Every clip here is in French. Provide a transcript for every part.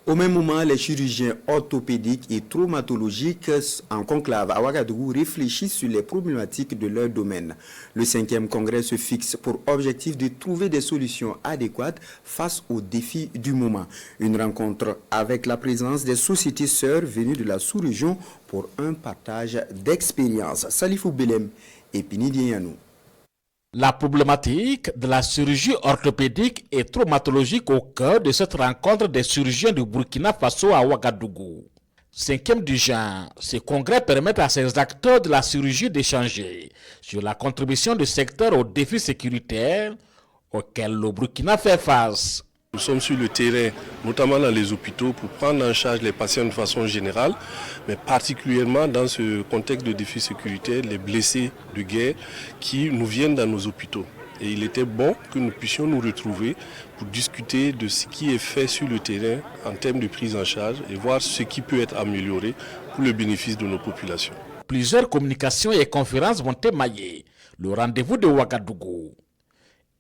Au même moment, les chirurgiens orthopédiques et traumatologiques en conclave à Ouagadougou réfléchissent sur les problématiques de leur domaine. Le 5e congrès se fixe pour objectif de trouver des solutions adéquates face aux défis du moment. Une rencontre avec la présence des sociétés sœurs venues de la sous-région pour un partage d'expériences. Salifou Belem et Pini Dianou. La problématique de la chirurgie orthopédique et traumatologique au cœur de cette rencontre des chirurgiens du Burkina Faso à Ouagadougou. 5e du genre, ce congrès permet à ces acteurs de la chirurgie d'échanger sur la contribution du secteur aux défis sécuritaires auxquels le Burkina fait face. Nous sommes sur le terrain, notamment dans les hôpitaux, pour prendre en charge les patients de façon générale, mais particulièrement dans ce contexte de défis sécuritaires, les blessés de guerre qui nous viennent dans nos hôpitaux. Et il était bon que nous puissions nous retrouver pour discuter de ce qui est fait sur le terrain en termes de prise en charge et voir ce qui peut être amélioré pour le bénéfice de nos populations. Plusieurs communications et conférences vont émailler le rendez-vous de Ouagadougou.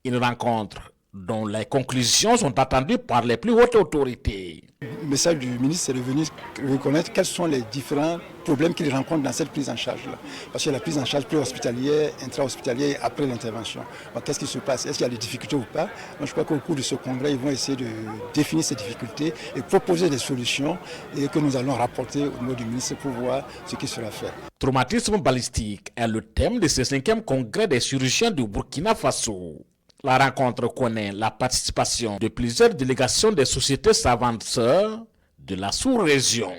Une rencontre dont les conclusions sont attendues par les plus hautes autorités. Le message du ministre, c'est de venir reconnaître quels sont les différents problèmes qu'il rencontre dans cette prise en charge-là. Parce qu'il y a la prise en charge pré-hospitalière, intra-hospitalière et après l'intervention. Qu'est-ce qui se passe? Est-ce qu'il y a des difficultés ou pas? Moi, je crois qu'au cours de ce congrès, ils vont essayer de définir ces difficultés et proposer des solutions et que nous allons rapporter au niveau du ministre pour voir ce qui sera fait. Traumatisme balistique est le thème de ce 5e congrès des chirurgiens du Burkina Faso. La rencontre connaît la participation de plusieurs délégations des sociétés savantes sœurs de la sous-région.